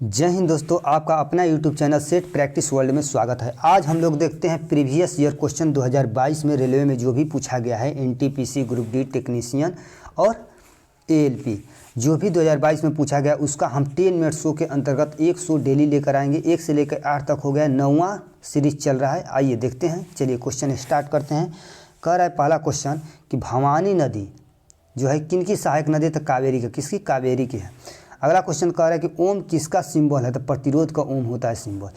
जय हिंद दोस्तों, आपका अपना YouTube channel set practice world में स्वागत है। आज हम लोग देखते हैं प्रीवियस ईयर क्वेश्चन 2022 में रेलवे में जो भी पूछा गया है एनटीपीसी ग्रुप डी टेक्नीशियन और एएलपी जो भी 2022 में पूछा गया उसका हम 10 मिनट शो के अंतर्गत एक शो डेली लेकर आएंगे। 1 से लेकर 8 तक हो गया, 9वां सीरीज चल रहा है। आइए देखते हैं, चलिए क्वेश्चन स्टार्ट करते हैं। कह रहा है पहला क्वेश्चन कि भवानी नदी जो है किनकी सहायक नदी? तो कावेरी की। किसकी? कावेरी की है। अगला क्वेश्चन कह रहा है कि ओम किसका सिंबल है? तो प्रतिरोध का ओम होता है सिंबल।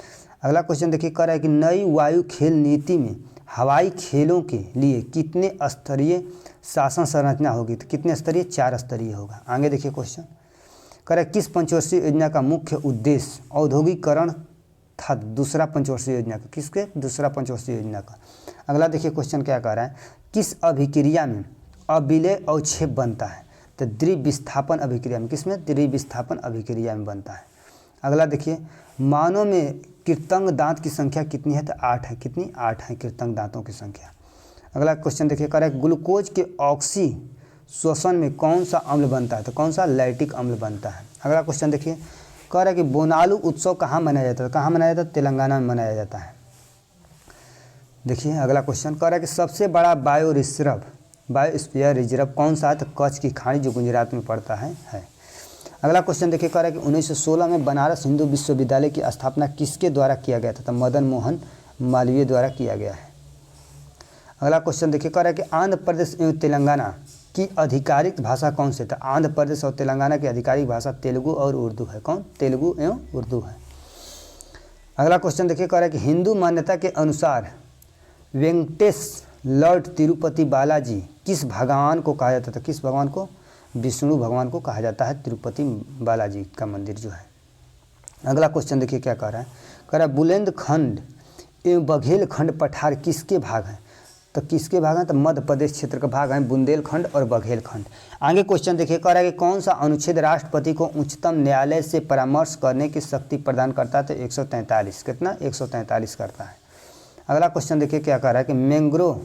अगला क्वेश्चन देखिए, कह रहा है कि नई वायु खेल नीति में हवाई खेलों के लिए कितने स्तरीय शासन संरचना होगी? तो कितने स्तरीय? 4 स्तरीय होगा। आगे देखिए क्वेश्चन कह रहा है किस पंचवर्षीय योजना का मुख्य उद्देश्य औद्योगिकरण था? दूसरा पंचवर्षीय योजना का। किसके? दूसरा पंचवर्षीय योजना का। अगला देखिए क्वेश्चन क्या कह रहा है, किस अभिक्रिया में अविलय अवक्षेप बनता है? तो द्विविस्थापन अभिक्रिया में। किसमें? द्विविस्थापन अभिक्रिया में बनता है। अगला देखिए, मानव में कृतंग दांत की संख्या कितनी है? तो 8 है। कितनी? 8 है कृतंग दांतों की संख्या। अगला क्वेश्चन देखिए, कह रहा है ग्लूकोज के ऑक्सी श्वसन में कौन सा अम्ल बनता है? तो कौन सा? लैक्टिक अम्ल बनता है। अगला क्वेश्चन देखिए, कह रहा है कि बोनालू उत्सव कहाँ मनाया जाता है? कहाँ मनाया जाता है? तेलंगाना में मनाया जाता है। देखिए अगला क्वेश्चन कह रहा है कि सबसे बड़ा बायोस्फीयर रिजर्व कौन सा है? तो कच्छ की खाड़ी जो गुजरात में पड़ता है। अगला क्वेश्चन देखिए, कह रहा है कि 1916 में बनारस हिंदू विश्वविद्यालय की स्थापना किसके द्वारा किया गया था? तो मदन मोहन मालवीय द्वारा किया गया है। अगला क्वेश्चन देखिए, कह रहा है कि आंध्र प्रदेश एवं तेलंगाना की आधिकारिक भाषा कौन सी? तो आंध्र प्रदेश और तेलंगाना की आधिकारिक भाषा तेलुगु और उर्दू है। कौन? तेलुगु एवं उर्दू है। अगला क्वेश्चन देखिए, कह रहा है कि हिंदू मान्यता के अनुसार वेंकटेश लॉर्ड तिरुपति बालाजी किस भगवान को कहा जाता था? किस भगवान को? विष्णु भगवान को कहा जाता है तिरुपति बालाजी का मंदिर जो है। अगला क्वेश्चन देखिए क्या कह रहा है, कह रहा है बुंदेलखंड एवं बघेलखंड पठार किसके भाग हैं? तो किसके भाग हैं? तो मध्य प्रदेश क्षेत्र का भाग है बुंदेलखंड और बघेलखंड। आगे क्वेश्चन देखिए, कह रहा है कि कौन सा अनुच्छेद राष्ट्रपति को उच्चतम न्यायालय से परामर्श करने की शक्ति प्रदान करता है? तो 143। कितना? 143 करता है। अगला क्वेश्चन देखिए क्या कह रहा है कि मैंग्रोव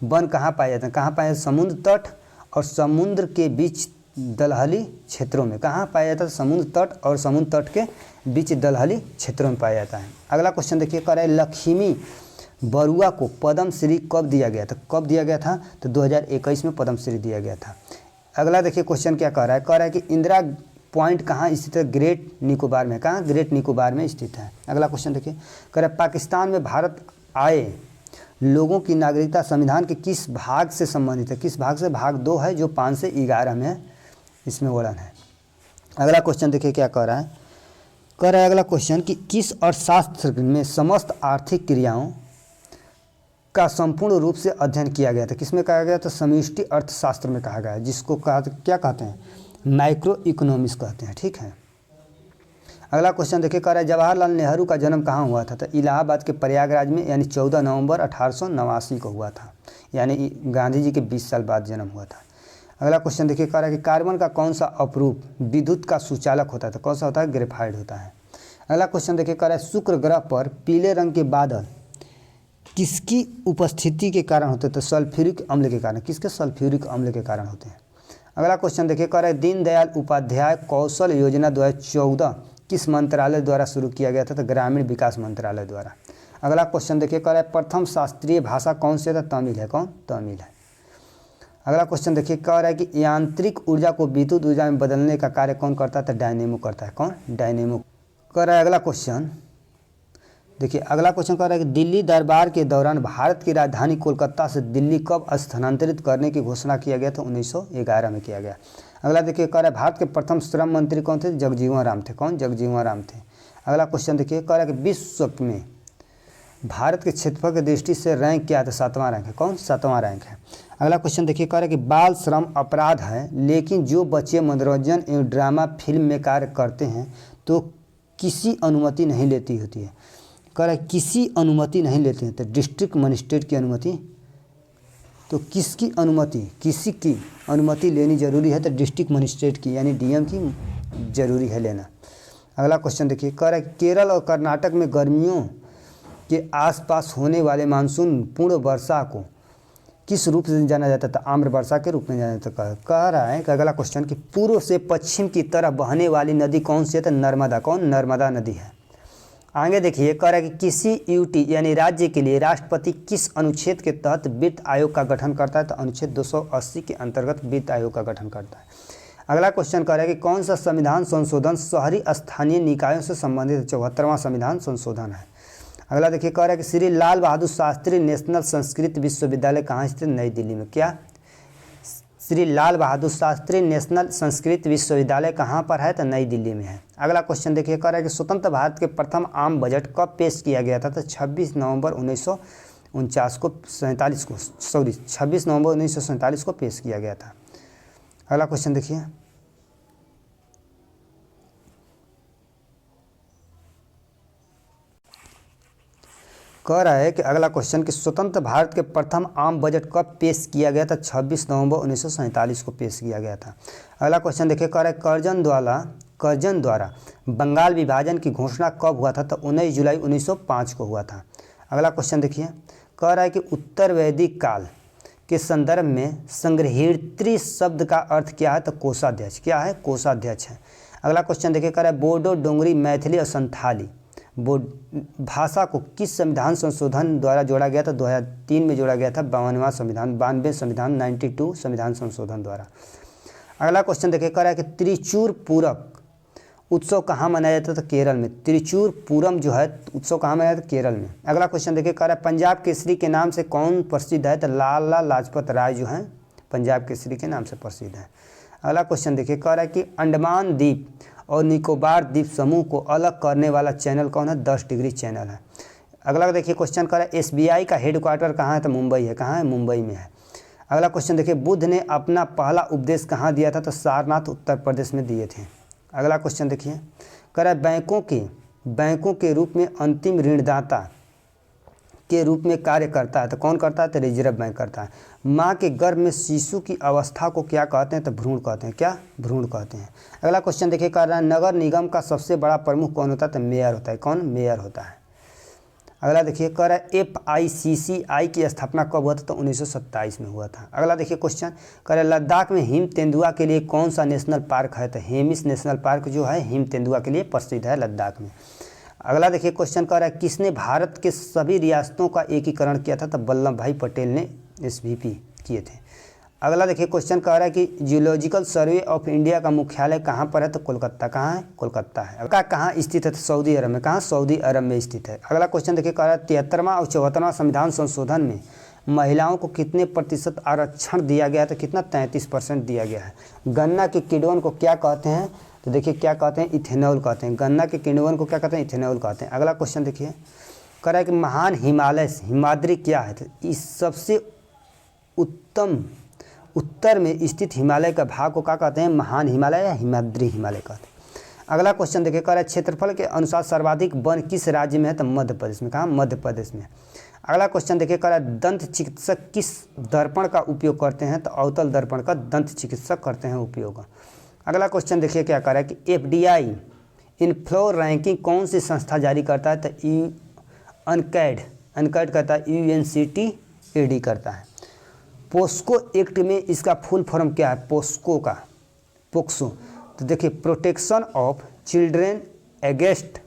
वन कहाँ पाए जाते हैं? कहाँ पाए जाते हैं? समुद्र तट और समुद्र के बीच दलहली क्षेत्रों में। कहाँ पाया जाता है? समुद्र तट और समुद्र तट के बीच दलहली क्षेत्रों में पाया जाता है। अगला क्वेश्चन देखिए, कह रहा है लक्ष्मी बरुआ को पद्म श्री कब दिया गया था? कब दिया गया था? तो 2021 में पद्म श्री दिया गया था। अगला देखिए क्वेश्चन क्या कह रहा है, कह रहा है कि इंदिरा पॉइंट कहाँ स्थित है? ग्रेट निकोबार में। कहाँ? ग्रेट निकोबार में स्थित है। अगला क्वेश्चन देखिए, कह रहा है पाकिस्तान में भारत आए लोगों की नागरिकता संविधान के किस भाग से संबंधित है? किस भाग से? भाग 2 है जो 5 से 11 में इसमें वर्णन है। अगला क्वेश्चन देखिए क्या कह रहा है, कह रहा है अगला क्वेश्चन कि किस अर्थशास्त्र में समस्त आर्थिक क्रियाओं का संपूर्ण रूप से अध्ययन किया गया था? किसमें कहा गया? तो समष्टि अर्थशास्त्र में कहा गया है, जिसको क्या कहते हैं? माइक्रो इकोनॉमिक्स कहते हैं। ठीक है। अगला क्वेश्चन देखिए, कह रहा है जवाहरलाल नेहरू का जन्म कहाँ हुआ था? तो इलाहाबाद के प्रयागराज में, यानी 14 नवंबर 1889 को हुआ था, यानी गांधी जी के 20 साल बाद जन्म हुआ था। अगला क्वेश्चन देखिए, कह रहा है कि कार्बन का कौन सा अपरूप विद्युत का सुचालक होता है? तो कौन सा होता है? ग्रेफाइट होता है। अगला क्वेश्चन देखिए, कह रहा है शुक्र ग्रह पर पीले रंग के बादल किसकी उपस्थिति के कारण होते हैं? तो सल्फ्यूरिक अम्ल के कारण। किसके? सल्फ्यूरिक अम्ल के कारण होते हैं। अगला क्वेश्चन देखिए, कह रहा है दीनदयाल उपाध्याय कौशल योजना 2014 किस मंत्रालय द्वारा शुरू किया गया था? तो ग्रामीण विकास मंत्रालय द्वारा। अगला क्वेश्चन देखिए, कह रहा है प्रथम शास्त्रीय भाषा कौन सी है? तो तमिल है। कौन? तमिल है। अगला क्वेश्चन देखिए, कह रहा है कि यांत्रिक ऊर्जा को विद्युत ऊर्जा में बदलने का कार्य कौन करता है? तो डायनेमो करता है। कौन? डायनेमो। कह रहा है अगला क्वेश्चन देखिए, अगला क्वेश्चन कह रहा है कि दिल्ली दरबार के दौरान भारत की राजधानी कोलकाता से दिल्ली कब स्थानांतरित करने की घोषणा किया गया था? 1911 में किया गया। अगला देखिए, कह रहा है भारत के प्रथम श्रम मंत्री कौन थे? जगजीवन राम थे। कौन? जगजीवन राम थे। अगला क्वेश्चन देखिए, कह रहा है कि विश्व में भारत के क्षेत्रफल की दृष्टि से रैंक क्या है? तो 7वां रैंक है। कौन? 7वां रैंक है। अगला क्वेश्चन देखिए, कह रहा है कि बाल श्रम अपराध है, लेकिन जो बच्चे मनोरंजन एवं ड्रामा फिल्म में कार्य करते हैं तो किसी अनुमति नहीं लेती होती है। कह रहा है किसी अनुमति नहीं लेते हैं, तो डिस्ट्रिक्ट मजिस्ट्रेट की अनुमति। तो किसकी अनुमति? किसी की अनुमति लेनी जरूरी है, तो डिस्ट्रिक्ट मजिस्ट्रेट की, यानी डीएम की जरूरी है लेना। अगला क्वेश्चन देखिए, कह रहा है केरल और कर्नाटक में गर्मियों के आसपास होने वाले मानसून पूर्ण वर्षा को किस रूप से जाना जाता था? आम्र वर्षा के रूप में जाना जाता था। कह रहा है कि अगला क्वेश्चन कि पूर्व से पश्चिम की तरफ बहने वाली नदी कौन सी है? तो नर्मदा। कौन? नर्मदा नदी है। आगे देखिए, कह रहा है कि किसी यूटी यानी राज्य के लिए राष्ट्रपति किस अनुच्छेद के तहत वित्त आयोग का गठन करता है? तो अनुच्छेद 280 के अंतर्गत वित्त आयोग का गठन करता है। अगला क्वेश्चन कह रहा है कि कौन सा संविधान संशोधन शहरी स्थानीय निकायों से संबंधित 74वां संविधान संशोधन है? अगला देखिए, कह रहा है कि श्री लाल बहादुर शास्त्री नेशनल संस्कृत विश्वविद्यालय कहाँ स्थित? नई दिल्ली में। क्या? श्री लाल बहादुर शास्त्री नेशनल संस्कृत विश्वविद्यालय कहाँ पर है? तो नई दिल्ली में है। अगला क्वेश्चन देखिए, कह रहा है कि स्वतंत्र भारत के प्रथम आम बजट कब पेश किया गया था? तो 26 नवंबर 1947 को पेश किया गया था। अगला क्वेश्चन देखिए, कह रहा है कि अगला क्वेश्चन कि स्वतंत्र भारत के प्रथम आम बजट कब पेश किया गया था? 26 नवंबर 1947 को पेश किया गया था। अगला क्वेश्चन देखिए, कह रहा है कर्जन द्वारा बंगाल विभाजन की घोषणा कब हुआ था? तो 19 जुलाई 1905 को हुआ था। अगला क्वेश्चन देखिए, कह रहा है कि उत्तर वैदिक काल के संदर्भ में संग्रहीत्री शब्द का अर्थ क्या है? तो कोषाध्यक्ष। क्या है? कोषाध्यक्ष है। अगला क्वेश्चन देखिए, कह रहा है बोडो, डोंगरी, मैथिली और संथाली भाषा को किस संविधान संशोधन द्वारा जोड़ा गया था? 2003 में जोड़ा गया था। 92वां संविधान 92 संविधान संशोधन द्वारा। अगला क्वेश्चन देखिए, कह रहा है कि त्रिचूर पूरक उत्सव कहाँ मनाया जाता था? तो केरल में। त्रिचूर पूरम जो है उत्सव कहाँ मनाया जाता था? केरल में। अगला क्वेश्चन देखिए, कह रहा है पंजाब केसरी के नाम से कौन प्रसिद्ध है? तो लाला लाजपत राय जो है पंजाब केसरी के नाम से प्रसिद्ध है। अगला क्वेश्चन देखिए, कह रहा है कि अंडमान द्वीप और निकोबार द्वीप समूह को अलग करने वाला चैनल कौन है? 10 डिग्री चैनल है। अगला देखिए क्वेश्चन कर रहा है SBI का हेडक्वार्टर कहाँ है? तो मुंबई है। कहाँ है? मुंबई में है। अगला क्वेश्चन देखिए, बुद्ध ने अपना पहला उपदेश कहाँ दिया था? तो सारनाथ उत्तर प्रदेश में दिए थे। अगला क्वेश्चन देखिए, कह रहा है बैंकों के रूप में अंतिम ऋणदाता के रूप में कार्य करता है। तो कौन करता है? तो रिजर्व बैंक करता है। माँ के गर्भ में शिशु की अवस्था को क्या कहते हैं? तो भ्रूण कहते हैं। क्या? भ्रूण कहते हैं। अगला क्वेश्चन देखिए, कह रहा है नगर निगम का सबसे बड़ा प्रमुख कौन होता है? तो मेयर होता है। कौन? मेयर होता है। अगला देखिए, कह रहा है FICCI की स्थापना कब हुआ था? तो 1927 में हुआ था। अगला देखिए क्वेश्चन, कह रहा है लद्दाख में हिम तेंदुआ के लिए कौन सा नेशनल पार्क है? तो हेमिस नेशनल पार्क जो है हिम तेंदुआ के लिए प्रसिद्ध है लद्दाख में। अगला देखिए क्वेश्चन, कह रहा है किसने भारत के सभी रियासतों का एकीकरण किया था? तो वल्लभ भाई पटेल ने SVP किए थे। अगला देखिए क्वेश्चन, कह रहा है कि जियोलॉजिकल सर्वे ऑफ इंडिया का मुख्यालय कहाँ पर है? तो कोलकाता। कहाँ है? कोलकाता है। कहाँ स्थित है? तो सऊदी अरब में। कहाँ? सऊदी अरब में स्थित है। अगला क्वेश्चन देखिए, कह रहा है 73वां और 74वां संविधान संशोधन में महिलाओं को कितने प्रतिशत आरक्षण दिया गया? तो कितना? 33% दिया गया है। गन्ना के किण्वन को क्या कहते हैं? तो देखिए क्या कहते हैं? इथेनॉल कहते हैं। गन्ना के किण्वन को क्या कहते हैं? इथेनॉल कहते हैं। अगला क्वेश्चन देखिए, कह रहा है कि महान हिमाद्री क्या है? तो इस सबसे उत्तम उत्तर में स्थित हिमालय का भाग को क्या कहते हैं? महान हिमालय या हिमाद्री हिमालय कहते हैं। अगला क्वेश्चन देखिए, कह रहा है क्षेत्रफल के अनुसार सर्वाधिक वन किस राज्य में है? तो मध्य प्रदेश में। कहाँ? मध्य प्रदेश में। अगला क्वेश्चन देखिए, कह रहा है दंत चिकित्सक किस दर्पण का उपयोग करते हैं? तो अवतल दर्पण का दंत चिकित्सक करते हैं उपयोग। अगला क्वेश्चन देखिए क्या कह रहा है कि FDI इनफ्लो रैंकिंग कौन सी संस्था जारी करता है? तो अनकैड करता है। UNCTAD करता है। पोस्को एक्ट में इसका फुल फॉर्म क्या है? पोक्सो। तो देखिए, protection of children against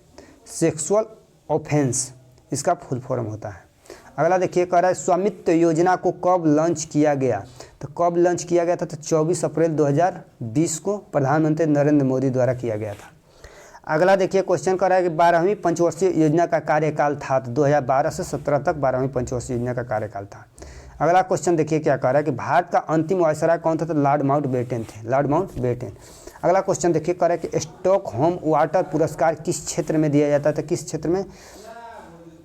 sexual offence इसका फुल फॉर्म होता है। अगला देखिए, कह रहा है स्वामित्व योजना को कब लॉन्च किया गया? तो कब लॉन्च किया गया था? तो 24 अप्रैल 2020 को प्रधानमंत्री नरेंद्र मोदी द्वारा किया गया था। अगला देखिए क्वेश्चन कर रहा है कि 12वीं पंचवर्षीय योजना का कार्यकाल था। तो 2012 से 17 तक 12वीं पंचवर्षीय योजना का कार्यकाल था। अगला क्वेश्चन देखिए क्या कह रहा है कि भारत का अंतिम वायसराय कौन था? तो लॉर्ड माउंटबेटन थे। Lord Mountbatten. अगला क्वेश्चन देखिए कह रहा है कि स्टॉकहोम वाटर पुरस्कार किस क्षेत्र में दिया जाता था? किस क्षेत्र में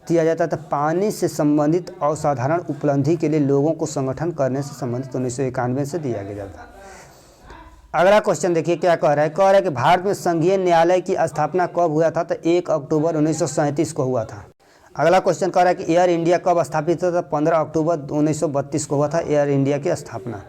दिया जाता था? पानी से संबंधित असाधारण उपलब्धि के लिए लोगों को संगठन करने से संबंधित 1991 से दिया गया था। अगला क्वेश्चन देखिए क्या कह रहा है? कह रहा है कि भारत में संघीय न्यायालय की स्थापना कब हुआ था? तो 1 अक्टूबर 1937 को हुआ था। अगला क्वेश्चन कह रहा है कि एयर इंडिया कब स्थापित हुआ था? 15 अक्टूबर 1932 को हुआ था एयर इंडिया की स्थापना।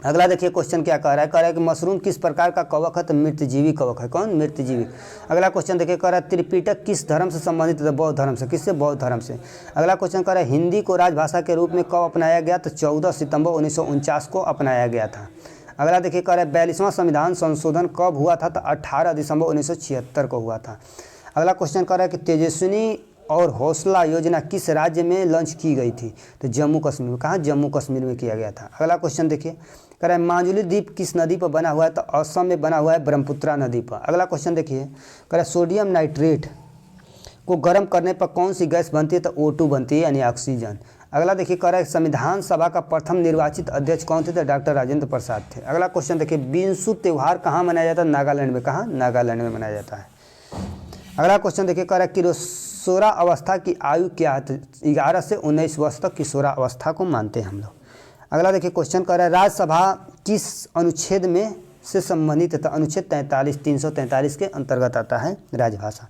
अगला देखिए क्वेश्चन क्या कह रहा है कि मशरूम किस प्रकार का कवक है, तो मृतजीवी कवक है। कौन? मृतजीवी। अगला क्वेश्चन देखिए कह रहा है त्रिपिटक किस धर्म से संबंधित है, तो बौद्ध धर्म से। किससे? बौद्ध धर्म से। अगला क्वेश्चन कह रहा है हिंदी को राजभाषा के रूप में कब अपनाया गया, तो 14 सितंबर 1949 को अपनाया गया था। अगला देखिए कह रहा है 42वां संविधान संशोधन कब हुआ था, तो 18 दिसंबर 1976 को हुआ था। अगला क्वेश्चन कह रहा है कि तेजस्विनी और हौसला योजना किस राज्य में लॉन्च की गई थी, तो जम्मू कश्मीर में। कहाँ? जम्मू कश्मीर में किया गया था। अगला क्वेश्चन देखिए कह रहा है माजुली द्वीप किस नदी पर बना हुआ है, तो असम में बना हुआ है ब्रह्मपुत्रा नदी पर। अगला क्वेश्चन देखिए कह रहा है सोडियम नाइट्रेट को गर्म करने पर कौन सी गैस बनती है, तो O2 बनती है, यानी ऑक्सीजन। अगला देखिए कह रहा है संविधान सभा का प्रथम निर्वाचित अध्यक्ष कौन थे, तो डॉक्टर राजेंद्र प्रसाद थे। अगला क्वेश्चन देखिए बिनसु त्यौहार कहाँ मनाया जाता है, नागालैंड में। कहाँ? नागालैंड में मनाया जाता है। अगला क्वेश्चन देखिए कह रहा है किशोरा अवस्था की आयु क्या है, तो 11 से 19 वर्ष तक किशोरा अवस्था को मानते हैं हम लोग। अगला देखिए क्वेश्चन कह रहा है राज्यसभा किस अनुच्छेद में से संबंधित है, तो अनुच्छेद 343 के अंतर्गत आता है राजभाषा।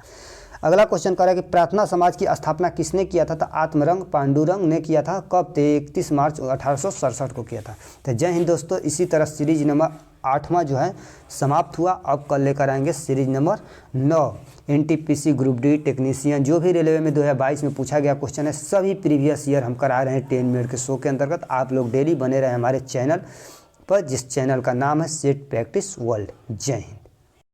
अगला क्वेश्चन कह रहा है कि प्रार्थना समाज की स्थापना किसने किया था, तो आत्मरंग पांडुरंग ने किया था। कब? 31 मार्च 1867 को किया था। तो जय हिंद दोस्तों, इसी तरह सीरीज नंबर 8वां जो है समाप्त हुआ। अब कल लेकर आएंगे series number 9 NTPC group D technician. जो भी रेलवे में 2022 में पूछा गया क्वेश्चन है, सभी प्रीवियस ईयर हम करा रहे हैं 10 मिनट के शो के अंतर्गत। आप लोग डेली बने रहे हमारे चैनल पर, जिस चैनल का नाम है सेट प्रैक्टिस वर्ल्ड। जय हिंद।